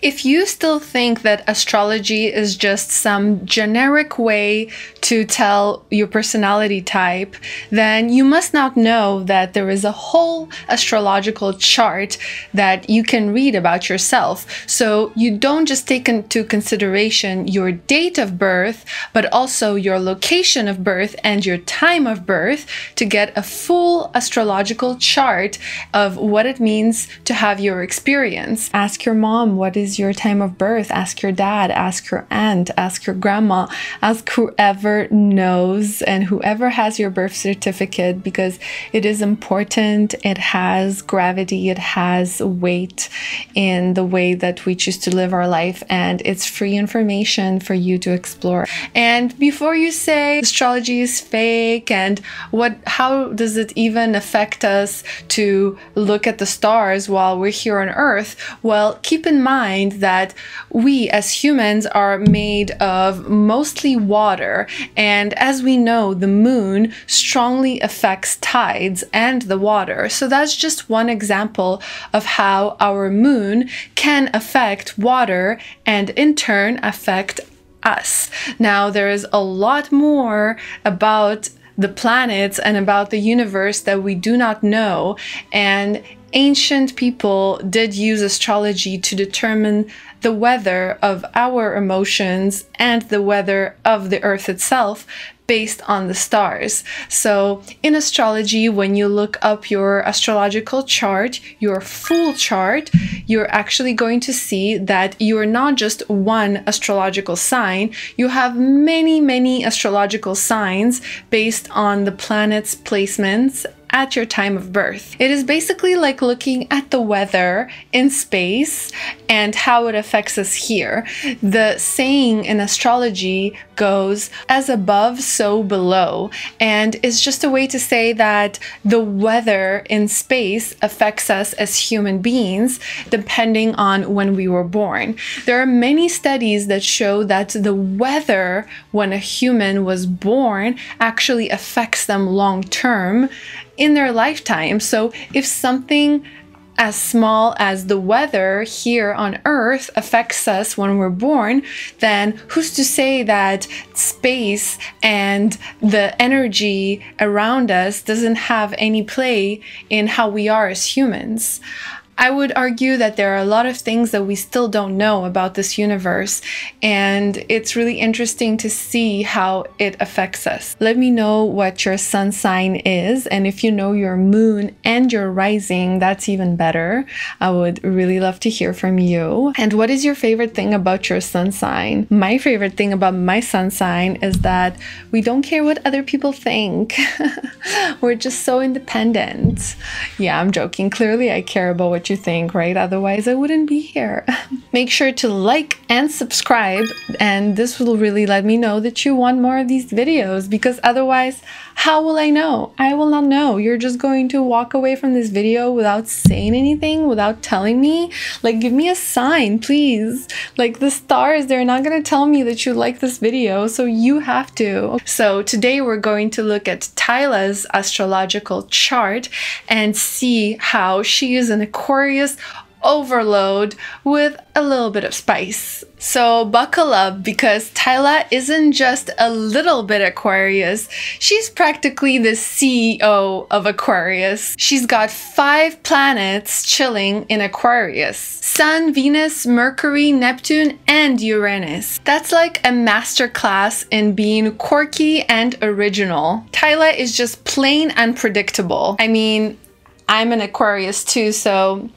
If you still think that astrology is just some generic way to tell your personality type, then you must not know that there is a whole astrological chart that you can read about yourself. So you don't just take into consideration your date of birth, but also your location of birth and your time of birth to get a full astrological chart of what it means to have your experience. Ask your mom, what is your time of birth? Ask your dad, ask your aunt, ask your grandma, ask whoever knows and whoever has your birth certificate, because it is important. It has gravity, it has weight in the way that we choose to live our life, and it's free information for you to explore. And before you say astrology is fake and how does it even affect us to look at the stars while we're here on Earth, well, keep in mind that we as humans are made of mostly water, and as we know, the moon strongly affects tides and the water. So that's just one example of how our moon can affect water and in turn affect us. Now, there is a lot more about the planets and about the universe that we do not know, and ancient people did use astrology to determine the weather of our emotions and the weather of the earth itself based on the stars. So in astrology, when you look up your astrological chart, your full chart, you're actually going to see that you're not just one astrological sign, you have many astrological signs based on the planets' placements at your time of birth. It is basically like looking at the weather in space and how it affects us here. The saying in astrology goes, as above, so below. And it's just a way to say that the weather in space affects us as human beings depending on when we were born. There are many studies that show that the weather when a human was born actually affects them long term in their lifetime. So if something as small as the weather here on Earth affects us when we're born, then who's to say that space and the energy around us doesn't have any play in how we are as humans? I would argue that there are a lot of things that we still don't know about this universe, and it's really interesting to see how it affects us. Let me know what your sun sign is, and if you know your moon and your rising, that's even better. I would really love to hear from you. And what is your favorite thing about your sun sign? My favorite thing about my sun sign is that we don't care what other people think. We're just so independent. Yeah, I'm joking. Clearly, I care about what you think, right? Otherwise I wouldn't be here. Make sure to like and subscribe, and this will really let me know that you want more of these videos, because otherwise how will I know? I will not know. You're just going to walk away from this video without saying anything, without telling me. Like, give me a sign, please. Like, the stars, they're not gonna tell me that you like this video, so you have to. So today we're going to look at Tyla's astrological chart and see how she is an Aquarius overload with a little bit of spice. So buckle up, because Tyla isn't just a little bit Aquarius, she's practically the CEO of Aquarius. She's got 5 planets chilling in Aquarius: Sun, Venus, Mercury, Neptune, and Uranus. That's like a masterclass in being quirky and original. Tyla is just plain unpredictable. I mean, I'm an Aquarius too, so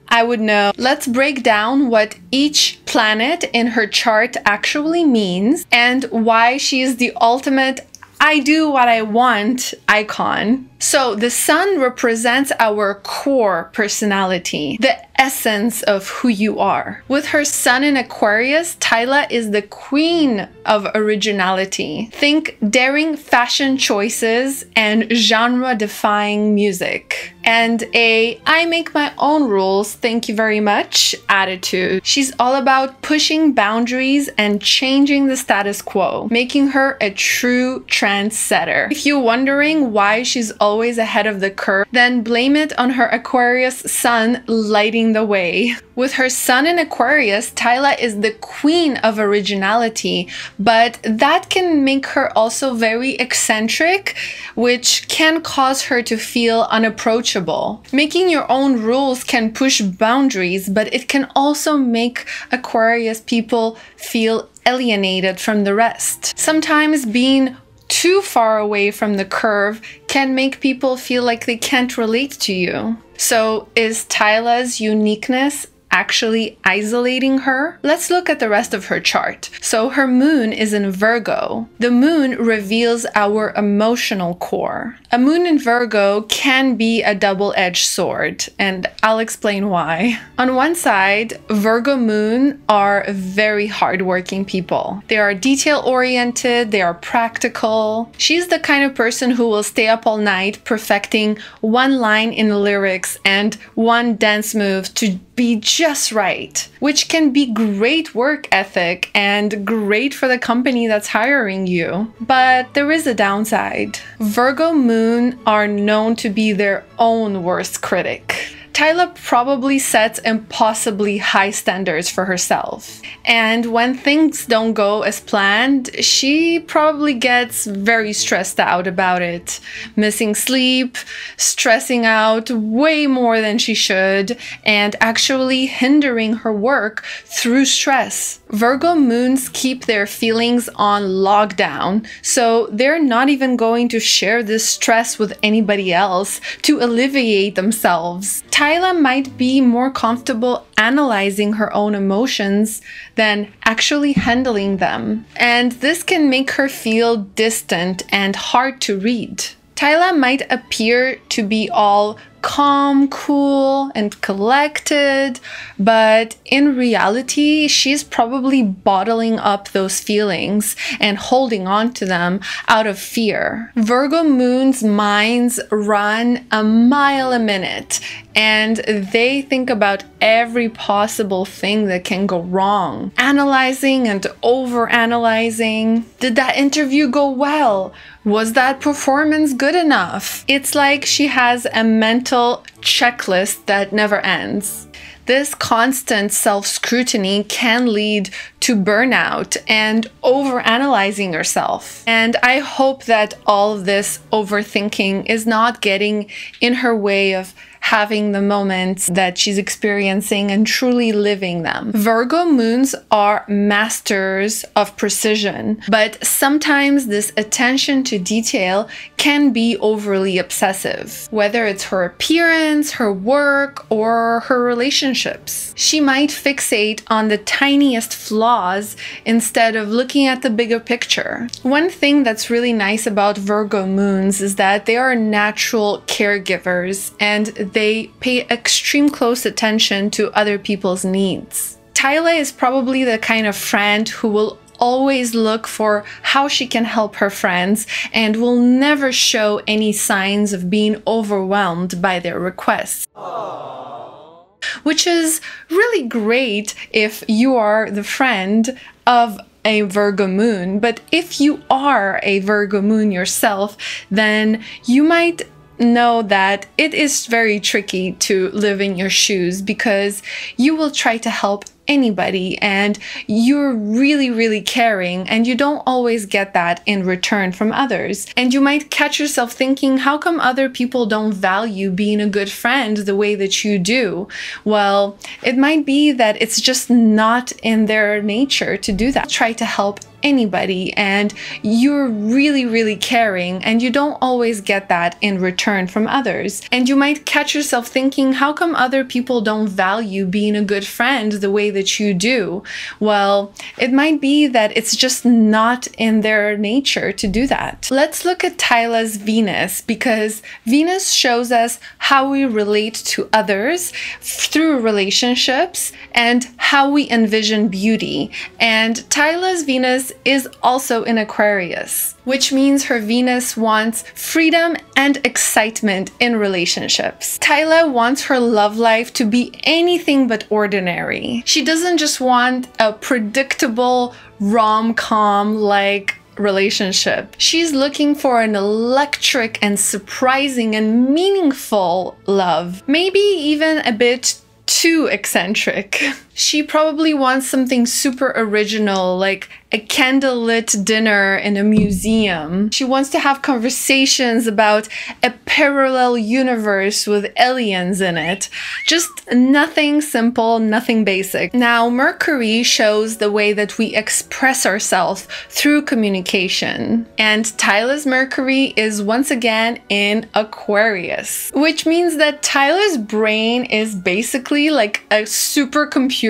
I would know. Let's break down what each planet in her chart actually means and why she is the ultimate I do what I want icon. So the sun represents our core personality, the essence of who you are. With her sun in Aquarius, Tyla is the queen of originality. Think daring fashion choices and genre-defying music. And a I make my own rules, thank you very much attitude. She's all about pushing boundaries and changing the status quo, making her a true trendsetter. If you're wondering why she's always ahead of the curve, then blame it on her Aquarius sun lighting the way. With her sun in Aquarius, Tyla is the queen of originality, but that can make her also very eccentric, which can cause her to feel unapproachable. Making your own rules can push boundaries, but it can also make Aquarius people feel alienated from the rest. Sometimes being too far away from the curve can make people feel like they can't relate to you. So is Tyla's uniqueness actually isolating her? Let's look at the rest of her chart. So her moon is in Virgo. The moon reveals our emotional core. A moon in Virgo can be a double-edged sword, and I'll explain why. On one side, Virgo moon are very hardworking people. They are detail-oriented, they are practical. She's the kind of person who will stay up all night perfecting one line in the lyrics and one dance move to be just right, which can be great work ethic and great for the company that's hiring you. But there is a downside. Virgo moon are known to be their own worst critic. Tyla probably sets impossibly high standards for herself. And when things don't go as planned, she probably gets very stressed out about it. Missing sleep, stressing out way more than she should, and actually hindering her work through stress. Virgo moons keep their feelings on lockdown, so they're not even going to share this stress with anybody else to alleviate themselves. Tyla might be more comfortable analyzing her own emotions than actually handling them, and this can make her feel distant and hard to read. Tyla might appear to be all calm, cool, and collected, but in reality, she's probably bottling up those feelings and holding on to them out of fear. Virgo moon's minds run a mile a minute, and they think about every possible thing that can go wrong, analyzing and overanalyzing. Did that interview go well? Was that performance good enough? It's like she has a mental checklist that never ends. This constant self-scrutiny can lead to burnout and overanalyzing yourself. And I hope that all of this overthinking is not getting in her way of having the moments that she's experiencing and truly living them. Virgo moons are masters of precision, but sometimes this attention to detail can be overly obsessive, whether it's her appearance, her work, or her relationships. She might fixate on the tiniest flaws instead of looking at the bigger picture. One thing that's really nice about Virgo moons is that they are natural caregivers and they pay extreme close attention to other people's needs. Tyla is probably the kind of friend who will always look for how she can help her friends and will never show any signs of being overwhelmed by their requests. Aww. Which is really great if you are the friend of a Virgo moon, but if you are a Virgo moon yourself, then you might know that it is very tricky to live in your shoes because you will try to help anybody and you're really caring, and you don't always get that in return from others. And you might catch yourself thinking, how come other people don't value being a good friend the way that you do? Well, it might be that it's just not in their nature to do that. Try to help anybody and you're really caring, and you don't always get that in return from others. And you might catch yourself thinking, how come other people don't value being a good friend the way that you do? Well, it might be that it's just not in their nature to do that. Let's look at Tyla's Venus, because Venus shows us how we relate to others through relationships and how we envision beauty. And Tyla's Venus is also in Aquarius, which means her Venus wants freedom and excitement in relationships. Tyla wants her love life to be anything but ordinary. She doesn't just want a predictable rom-com like relationship. She's looking for an electric and surprising and meaningful love. Maybe even a bit too eccentric. She probably wants something super original, like a candlelit dinner in a museum. She wants to have conversations about a parallel universe with aliens in it. Just nothing simple, nothing basic. Now, Mercury shows the way that we express ourselves through communication. And Tyla's Mercury is once again in Aquarius, which means that Tyla's brain is basically like a supercomputer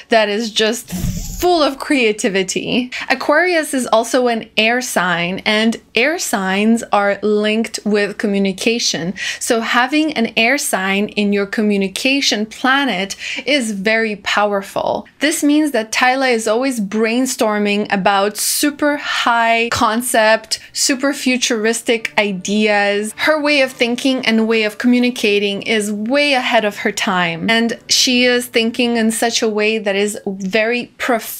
that is just full of creativity. Aquarius is also an air sign, and air signs are linked with communication. So having an air sign in your communication planet is very powerful. This means that Tyla is always brainstorming about super high concept, super futuristic ideas. Her way of thinking and way of communicating is way ahead of her time, and she is thinking in such a way that is very profound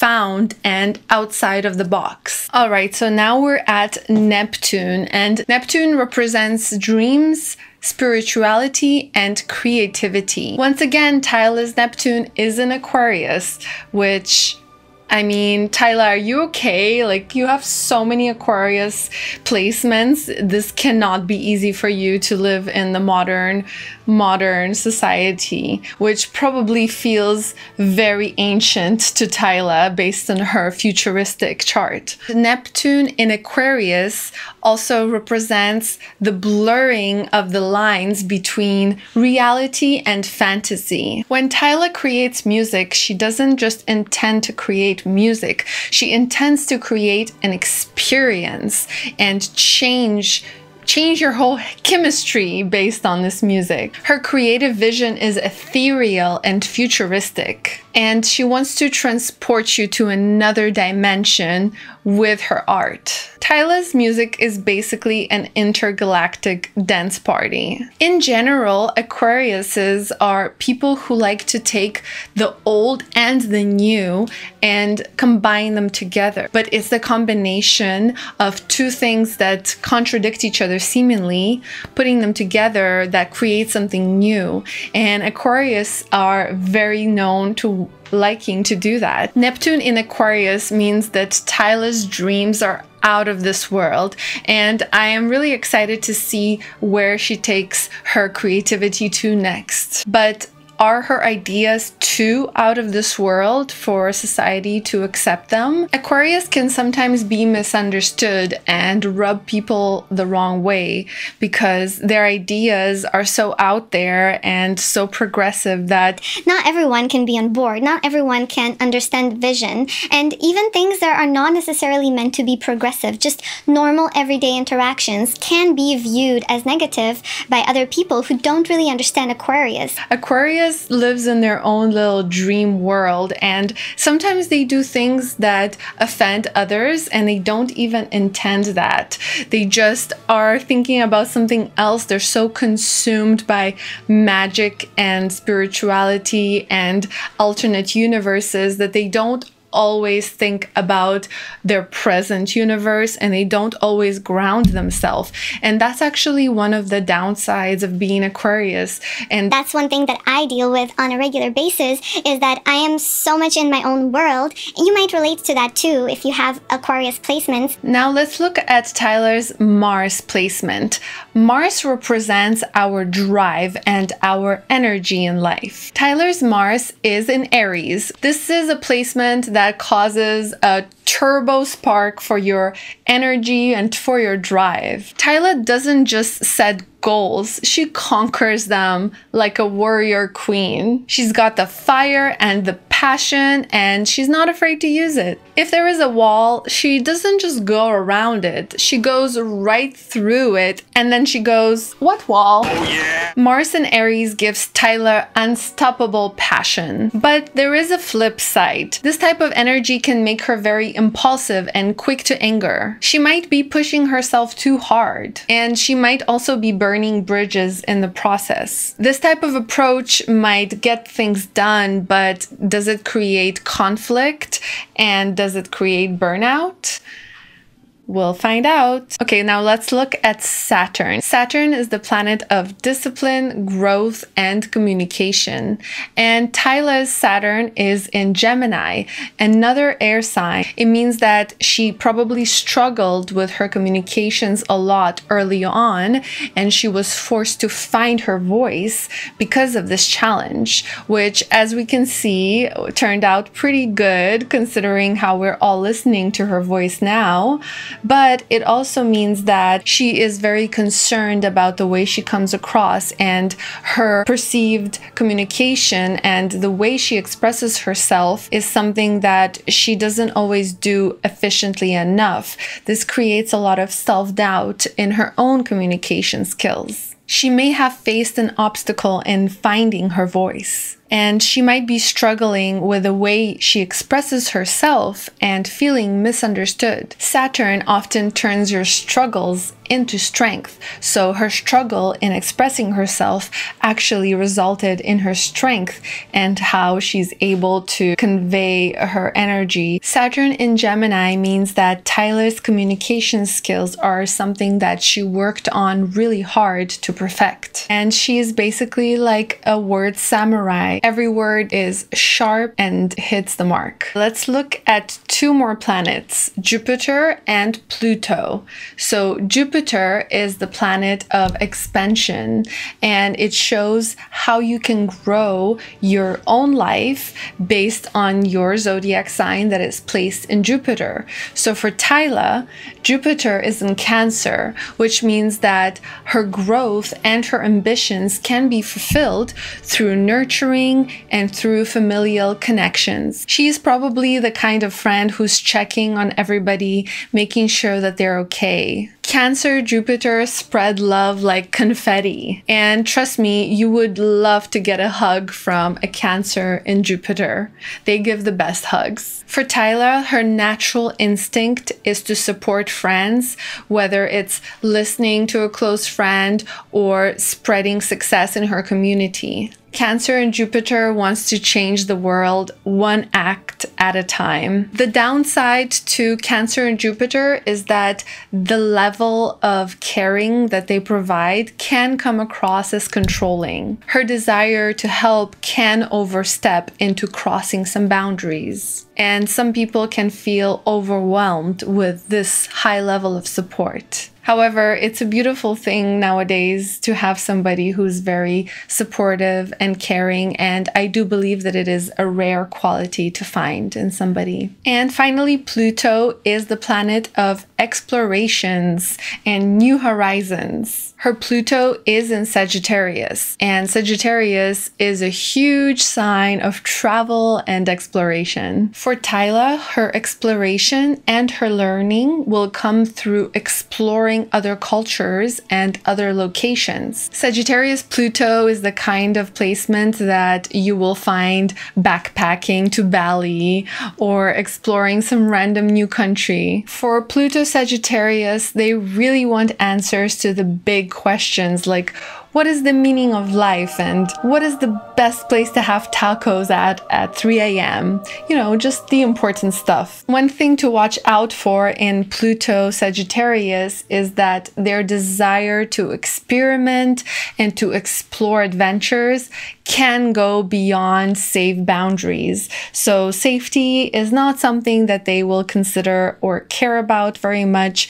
and outside of the box. All right, so now we're at Neptune, and Neptune represents dreams, spirituality, and creativity. Once again, Tyla's Neptune is in Aquarius, which, I mean, Tyla, are you okay? Like, you have so many Aquarius placements. This cannot be easy for you to live in the modern society, which probably feels very ancient to Tyla based on her futuristic chart. Neptune in Aquarius also represents the blurring of the lines between reality and fantasy. When Tyla creates music, she doesn't just intend to create music. She intends to create an experience and change your whole chemistry based on this music. Her creative vision is ethereal and futuristic, and she wants to transport you to another dimension with her art. Tyla's music is basically an intergalactic dance party. In general, Aquariuses are people who like to take the old and the new and combine them together. But it's the combination of two things that contradict each other seemingly, putting them together, that creates something new. And Aquarius are very known to liking to do that. Neptune in Aquarius means that Tyla's dreams are out of this world, and I am really excited to see where she takes her creativity to next. But are her ideas too out of this world for society to accept them? Aquarius can sometimes be misunderstood and rub people the wrong way because their ideas are so out there and so progressive that not everyone can be on board, not everyone can understand vision, and even things that are not necessarily meant to be progressive, just normal everyday interactions, can be viewed as negative by other people who don't really understand Aquarius. Aquarius lives in their own little dream world, and sometimes they do things that offend others and they don't even intend that. They just are thinking about something else. They're so consumed by magic and spirituality and alternate universes that they don't always think about their present universe, and they don't always ground themselves. And that's actually one of the downsides of being Aquarius. And that's one thing that I deal with on a regular basis, is that I am so much in my own world. You might relate to that too if you have Aquarius placements. Now let's look at Tyla's Mars placement. Mars represents our drive and our energy in life. Tyla's Mars is in Aries. This is a placement that causes a turbo spark for your energy and for your drive. Tyla doesn't just set goals, she conquers them like a warrior queen. She's got the fire and the passion, and she's not afraid to use it. If there is a wall, she doesn't just go around it, she goes right through it, and then she goes, "What wall?" Oh, yeah. Mars in Aries gives Tyla unstoppable passion. But there is a flip side. This type of energy can make her very impulsive and quick to anger. She might be pushing herself too hard, and she might also be burning bridges in the process. This type of approach might get things done, but does it create conflict, and does it create burnout? We'll find out. Okay, now let's look at Saturn. Saturn is the planet of discipline, growth, and communication. And Tyla's Saturn is in Gemini, another air sign. It means that she probably struggled with her communications a lot early on, and she was forced to find her voice because of this challenge, which, as we can see, turned out pretty good considering how we're all listening to her voice now. But it also means that she is very concerned about the way she comes across and her perceived communication, and the way she expresses herself is something that she doesn't always do efficiently enough. This creates a lot of self-doubt in her own communication skills. She may have faced an obstacle in finding her voice, and she might be struggling with the way she expresses herself and feeling misunderstood. Saturn often turns your struggles into strength, so her struggle in expressing herself actually resulted in her strength and how she's able to convey her energy. Saturn in Gemini means that Tyla's communication skills are something that she worked on really hard to perfect, and she is basically like a word samurai. Every word is sharp and hits the mark. Let's look at two more planets, Jupiter and Pluto. So Jupiter is the planet of expansion, and it shows how you can grow your own life based on your zodiac sign that is placed in Jupiter. So for Tyla, Jupiter is in Cancer, which means that her growth and her ambitions can be fulfilled through nurturing and through familial connections. She's probably the kind of friend who's checking on everybody, making sure that they're okay. Cancer Jupiter spread love like confetti, and trust me, you would love to get a hug from a Cancer in Jupiter. They give the best hugs. For Tyla, her natural instinct is to support friends, whether it's listening to a close friend or spreading success in her community. Cancer and Jupiter wants to change the world one act at a time. The downside to Cancer and Jupiter is that the level of caring that they provide can come across as controlling. Her desire to help can overstep into crossing some boundaries, and some people can feel overwhelmed with this high level of support. However, it's a beautiful thing nowadays to have somebody who's very supportive and caring, and I do believe that it is a rare quality to find in somebody. And finally, Pluto is the planet of explorations and new horizons. Her Pluto is in Sagittarius, and Sagittarius is a huge sign of travel and exploration. For Tyla, her exploration and her learning will come through exploring other cultures and other locations. Sagittarius Pluto is the kind of placement that you will find backpacking to Bali or exploring some random new country. For Pluto Sagittarius, they really want answers to the big questions like, what is the meaning of life, and what is the best place to have tacos at 3 a.m.? You know, just the important stuff. One thing to watch out for in Pluto Sagittarius is that their desire to experiment and to explore adventures can go beyond safe boundaries. So safety is not something that they will consider or care about very much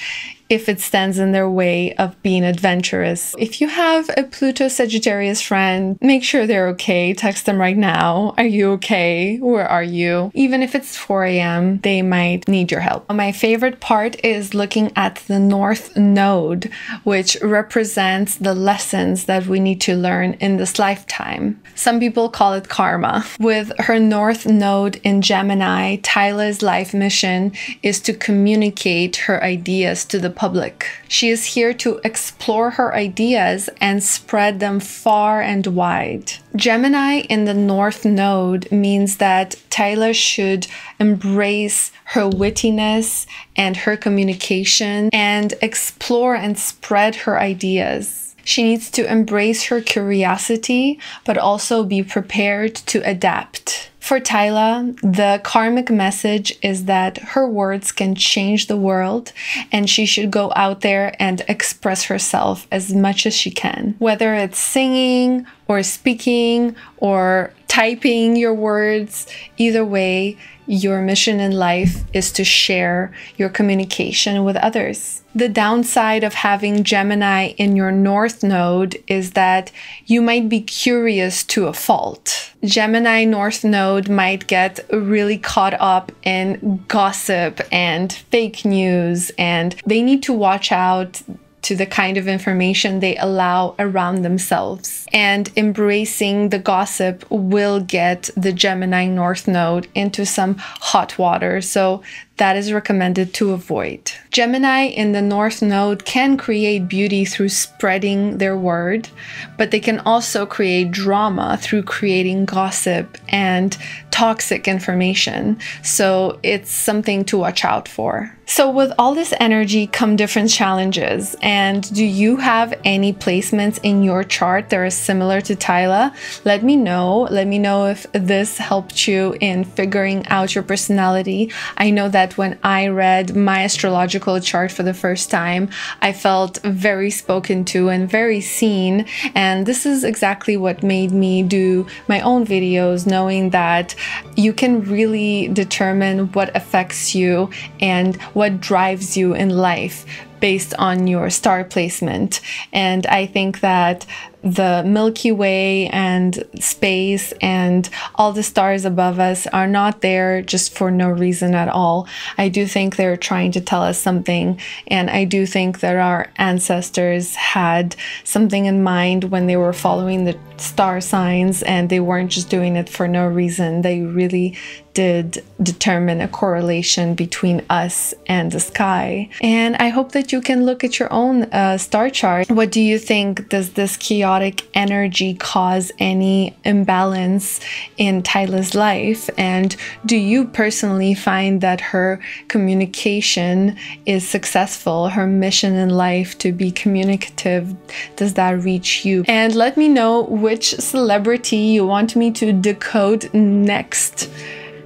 if it stands in their way of being adventurous. If you have a Pluto Sagittarius friend, make sure they're okay. Text them right now. Are you okay? Where are you? Even if it's 4 a.m., they might need your help. My favorite part is looking at the North Node, which represents the lessons that we need to learn in this lifetime. Some people call it karma. With her North Node in Gemini, Tyla's life mission is to communicate her ideas to the public. She is here to explore her ideas and spread them far and wide. Gemini in the North Node means that Tyla should embrace her wittiness and her communication and explore and spread her ideas. She needs to embrace her curiosity, but also be prepared to adapt. For Tyla, the karmic message is that her words can change the world and she should go out there and express herself as much as she can. Whether it's singing or speaking or typing your words, either way, your mission in life is to share your communication with others. The downside of having Gemini in your North Node is that you might be curious to a fault. Gemini North Node might get really caught up in gossip and fake news, and they need to watch out to the kind of information they allow around themselves. And embracing the gossip will get the Gemini North Node into some hot water. So that is recommended to avoid. Gemini in the North Node can create beauty through spreading their word, but they can also create drama through creating gossip and toxic information. So it's something to watch out for. So with all this energy come different challenges. And do you have any placements in your chart that are similar to Tyla? Let me know. Let me know if this helped you in figuring out your personality. I know that when I read my astrological chart for the first time, I felt very spoken to and very seen. And this is exactly what made me do my own videos, knowing that you can really determine what affects you and what drives you in life based on your star placement. And I think that the Milky Way and space and all the stars above us are not there just for no reason at all. I do think they're trying to tell us something, and I do think that our ancestors had something in mind when they were following the star signs, and they weren't just doing it for no reason. They really did determine a correlation between us and the sky. And I hope that you can look at your own star chart. What do you think? Does this chaotic energy cause any imbalance in Tyla's life? And do you personally find that her communication is successful? Her mission in life to be communicative, does that reach you? And let me know which celebrity you want me to decode next,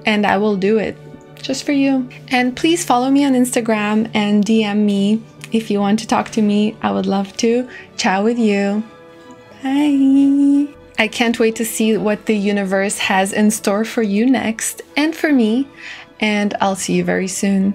and I will do it just for you. And please follow me on Instagram and DM me if you want to talk to me. I would love to chat with you. Bye. I can't wait to see what the universe has in store for you next and for me. And I'll see you very soon.